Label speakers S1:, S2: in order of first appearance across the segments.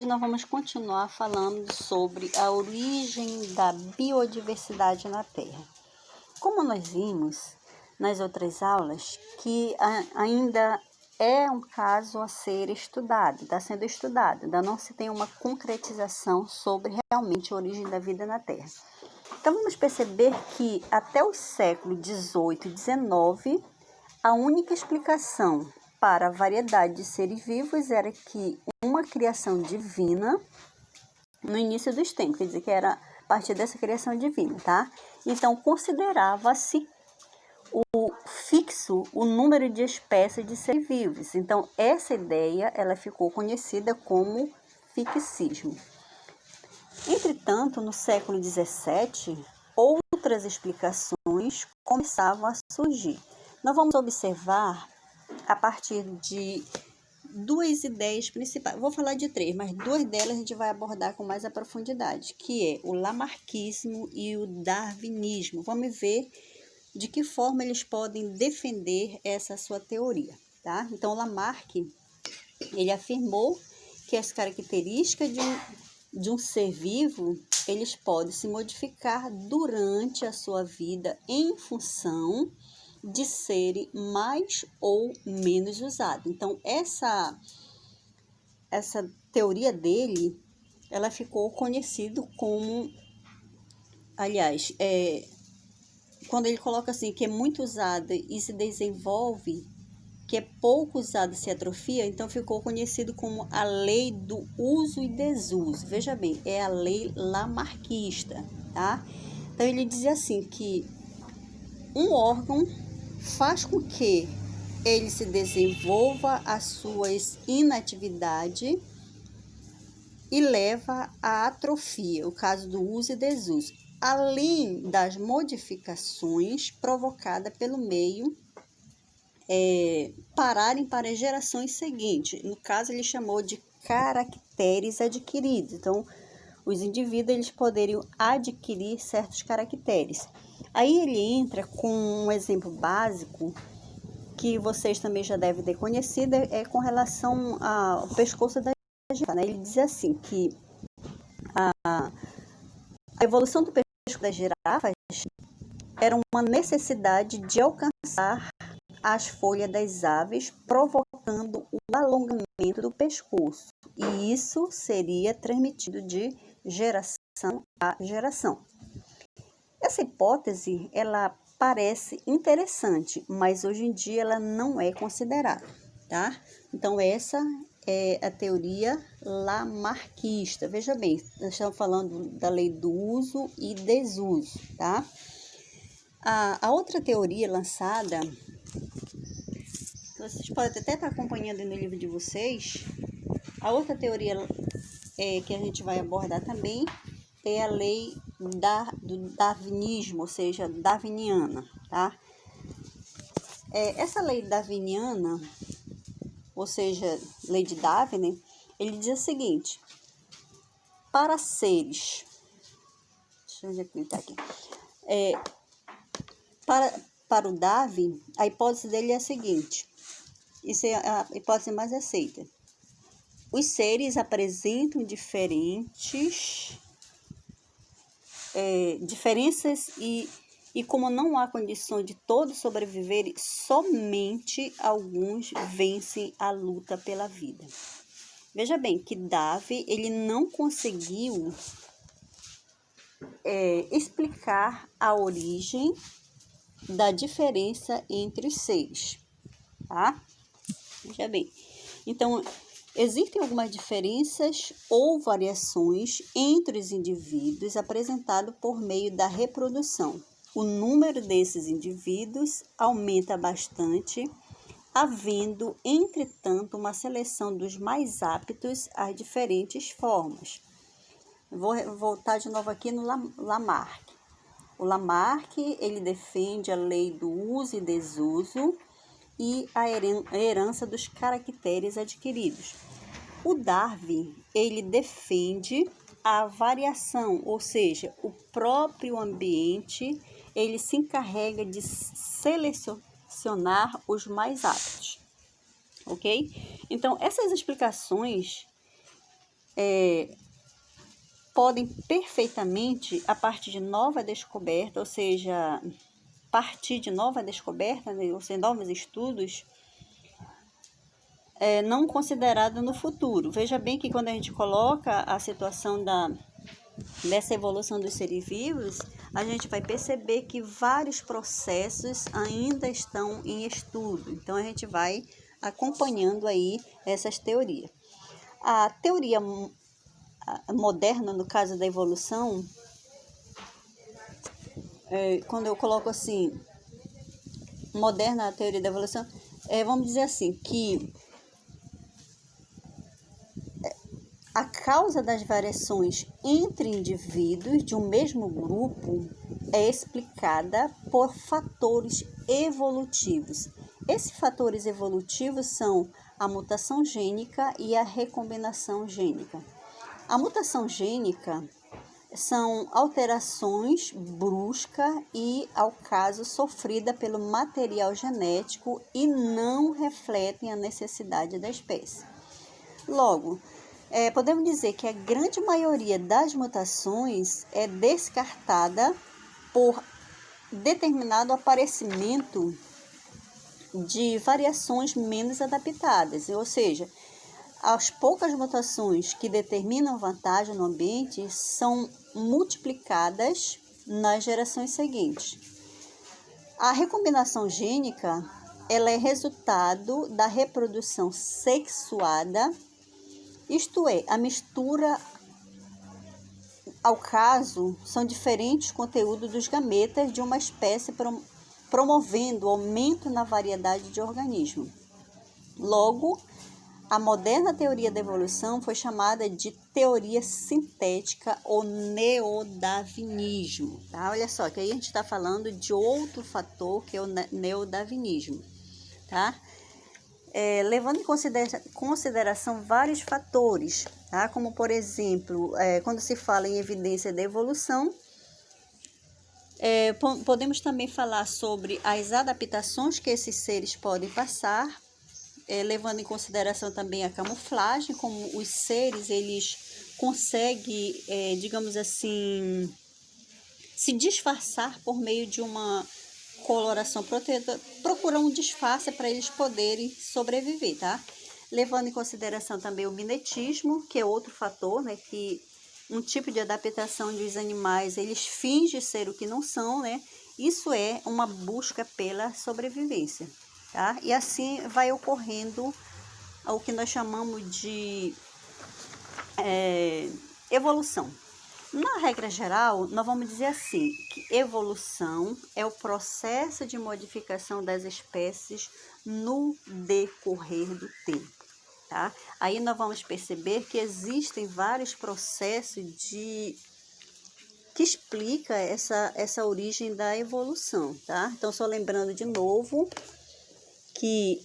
S1: Nós vamos continuar falando sobre a origem da biodiversidade na Terra. Como nós vimos nas outras aulas, que ainda é um caso a ser estudado, está sendo estudado, ainda não se tem uma concretização sobre realmente a origem da vida na Terra. Então vamos perceber que até o século XVIII e XIX, a única explicação para a variedade de seres vivos era que uma criação divina no início dos tempos, quer dizer que era a partir dessa criação divina, tá? Então considerava-se o fixo o número de espécies de seres vivos. Então essa ideia ela ficou conhecida como fixismo. Entretanto, no século XVII, outras explicações começavam a surgir. Nós vamos observar a partir de duas ideias principais. Vou falar de três, mas duas delas a gente vai abordar com mais a profundidade, que é o lamarquismo e o darwinismo. Vamos ver de que forma eles podem defender essa sua teoria, tá? Então, o Lamarck, ele afirmou que as características de um ser vivo, eles podem se modificar durante a sua vida em função de serem mais ou menos usados. Então, essa teoria dele, ela ficou conhecida como, aliás, quando ele coloca assim, que é muito usada e se desenvolve, que é pouco usada e se atrofia, então ficou conhecido como a lei do uso e desuso. Veja bem, é a lei lamarquista, tá? Então, ele dizia assim, que um órgão faz com que ele se desenvolva a sua inatividade e leva à atrofia, o caso do uso e desuso, além das modificações provocadas pelo meio pararem para as gerações seguintes. No caso, ele chamou de caracteres adquiridos. Então, os indivíduos eles poderiam adquirir certos caracteres. Aí ele entra com um exemplo básico que vocês também já devem ter conhecido, é com relação ao pescoço da girafa, né? Ele diz assim que a evolução do pescoço das girafas era uma necessidade de alcançar as folhas das aves, provocando o alongamento do pescoço. E isso seria transmitido de geração a geração. Essa hipótese, ela parece interessante, mas hoje em dia ela não é considerada, tá? Então, essa é a teoria lamarquista. Veja bem, nós estamos falando da lei do uso e desuso, tá? A outra teoria lançada, vocês podem até estar acompanhando no livro de vocês, a outra teoria que a gente vai abordar também é a lei do darwinismo, ou seja, darwiniana, tá? Essa lei darwiniana, ou seja, lei de Darwin, ele diz o seguinte: para seres, deixa eu ver onde está aqui, para o Darwin, a hipótese dele é a seguinte, isso é a hipótese mais aceita: os seres apresentam diferenças e como não há condições de todos sobreviverem, somente alguns vencem a luta pela vida. Veja bem que Darwin ele não conseguiu explicar a origem da diferença entre os seres, tá? Veja bem, então existem algumas diferenças ou variações entre os indivíduos apresentados por meio da reprodução. O número desses indivíduos aumenta bastante, havendo, entretanto, uma seleção dos mais aptos às diferentes formas. Vou voltar de novo aqui no Lamarck. O Lamarck, ele defende a lei do uso e desuso e a herança dos caracteres adquiridos. O Darwin, ele defende a variação, ou seja, o próprio ambiente, ele se encarrega de selecionar os mais aptos, ok? Então, essas explicações podem perfeitamente, a partir de nova descoberta, ou seja, partir de nova descoberta, né, ou seja, novos estudos, não considerado no futuro. Veja bem que quando a gente coloca a situação dessa evolução dos seres vivos, a gente vai perceber que vários processos ainda estão em estudo. Então, a gente vai acompanhando aí essas teorias. A teoria moderna, no caso da evolução, quando eu coloco assim, moderna a teoria da evolução, vamos dizer assim, que a causa das variações entre indivíduos de um mesmo grupo é explicada por fatores evolutivos. Esses fatores evolutivos são a mutação gênica e a recombinação gênica. A mutação gênica são alterações bruscas e, ao caso, sofrida pelo material genético e não refletem a necessidade da espécie. Logo, podemos dizer que a grande maioria das mutações é descartada por determinado aparecimento de variações menos adaptadas, ou seja, as poucas mutações que determinam vantagem no ambiente são multiplicadas nas gerações seguintes. A recombinação gênica, ela é resultado da reprodução sexuada, isto é, a mistura, ao caso, são diferentes conteúdos dos gametas de uma espécie promovendo o aumento na variedade de organismos. Logo, a moderna teoria da evolução foi chamada de teoria sintética ou neodarwinismo. Tá? Olha só, que aí a gente está falando de outro fator que é o neodarwinismo. Tá? Levando em consideração vários fatores, tá? Como, por exemplo, quando se fala em evidência da evolução, podemos também falar sobre as adaptações que esses seres podem passar, levando em consideração também a camuflagem, como os seres eles conseguem, digamos assim, se disfarçar por meio de uma coloração protetora, procurar um disfarce para eles poderem sobreviver, tá? Levando em consideração também o mimetismo, que é outro fator, né? Que um tipo de adaptação dos animais, eles fingem ser o que não são, né? Isso é uma busca pela sobrevivência, tá? E assim vai ocorrendo o que nós chamamos de evolução. Na regra geral, nós vamos dizer assim, que evolução é o processo de modificação das espécies no decorrer do tempo, tá? Aí nós vamos perceber que existem vários processos que explica essa origem da evolução, tá? Então, só lembrando de novo que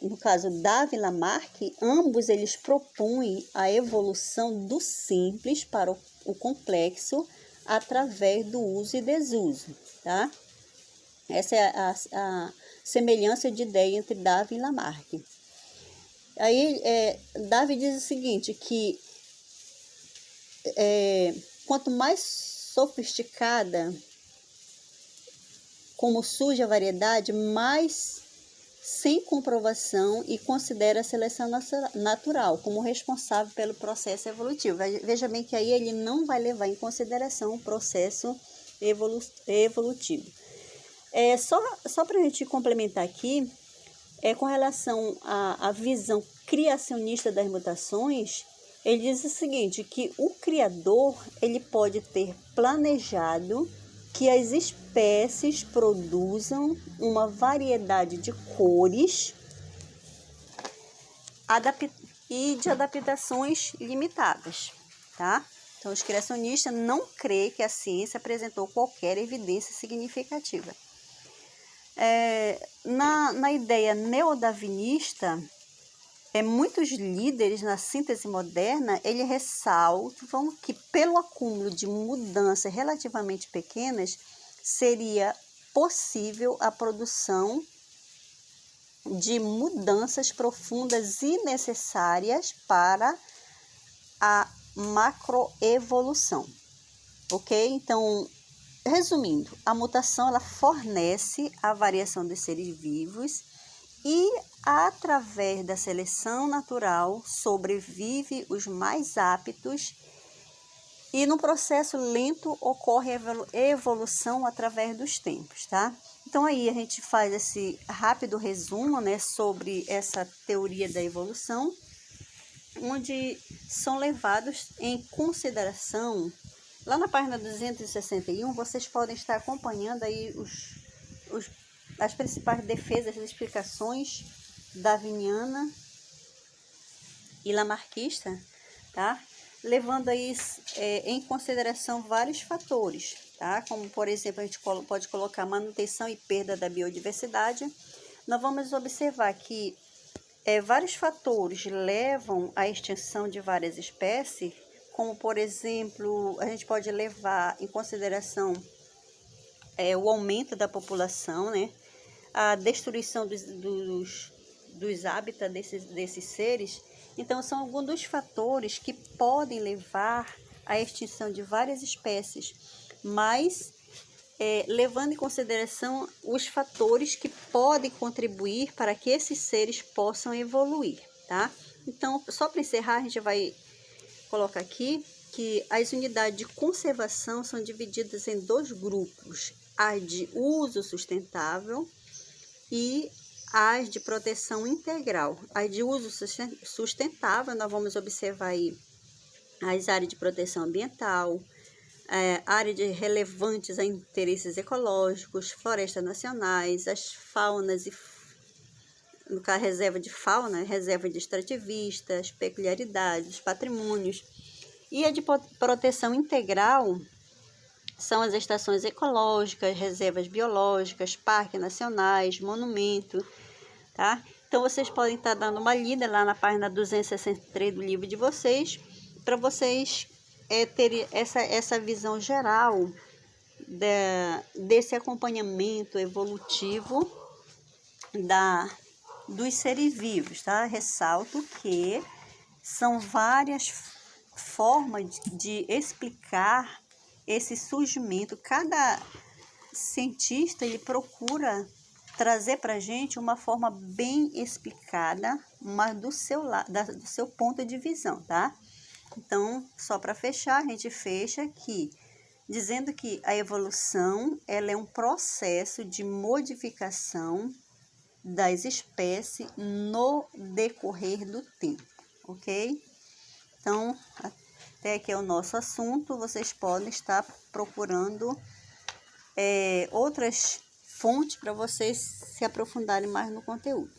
S1: no caso Darwin e Lamarck, ambos eles propõem a evolução do simples para o complexo através do uso e desuso, tá? Essa é a semelhança de ideia entre Darwin e Lamarck. Aí, Darwin diz o seguinte, que quanto mais sofisticada, como surge a variedade, mais sem comprovação e considera a seleção natural como responsável pelo processo evolutivo. Veja bem que aí ele não vai levar em consideração o processo evolutivo. Só para a gente complementar aqui, com relação à visão criacionista das mutações, ele diz o seguinte, que o criador ele pode ter planejado que as espécies produzam uma variedade de cores e de adaptações limitadas, tá? Então, os criacionistas não creem que a ciência apresentou qualquer evidência significativa. Na ideia neodarwinista, muitos líderes na síntese moderna, eles ressaltam que pelo acúmulo de mudanças relativamente pequenas, seria possível a produção de mudanças profundas e necessárias para a macroevolução, ok? Então, resumindo, a mutação ela fornece a variação dos seres vivos e, através da seleção natural, sobrevive os mais aptos e no processo lento ocorre a evolução através dos tempos, tá? Então aí a gente faz esse rápido resumo, né, sobre essa teoria da evolução, onde são levados em consideração, lá na página 261, vocês podem estar acompanhando aí as principais defesas e explicações darwiniana e lamarckista, tá? Levando aí em consideração vários fatores, tá? Como, por exemplo, a gente pode colocar manutenção e perda da biodiversidade. Nós vamos observar que vários fatores levam à extinção de várias espécies, como, por exemplo, a gente pode levar em consideração o aumento da população, né? A destruição dos hábitats desses seres. Então, são alguns dos fatores que podem levar à extinção de várias espécies, mas levando em consideração os fatores que podem contribuir para que esses seres possam evoluir, tá? Então, só para encerrar, a gente vai colocar aqui que as unidades de conservação são divididas em dois grupos, as de uso sustentável e as de proteção integral. As de uso sustentável, nós vamos observar aí as áreas de proteção ambiental, áreas relevantes a interesses ecológicos, florestas nacionais, as faunas no caso, reserva de fauna, reserva de extrativistas, peculiaridades, patrimônios. E a de proteção integral são as estações ecológicas, reservas biológicas, parques nacionais, monumentos, tá? Então, vocês podem estar dando uma lida lá na página 263 do livro de vocês, para vocês terem essa visão geral desse acompanhamento evolutivo dos seres vivos, tá? Ressalto que são várias formas de explicar esse surgimento. Cada cientista ele procura trazer para a gente uma forma bem explicada, mas do seu ponto de visão, tá? Então, só para fechar, a gente fecha aqui dizendo que a evolução ela é um processo de modificação das espécies no decorrer do tempo, ok? Então, até aqui é o nosso assunto. Vocês podem estar procurando outras fontes para vocês se aprofundarem mais no conteúdo.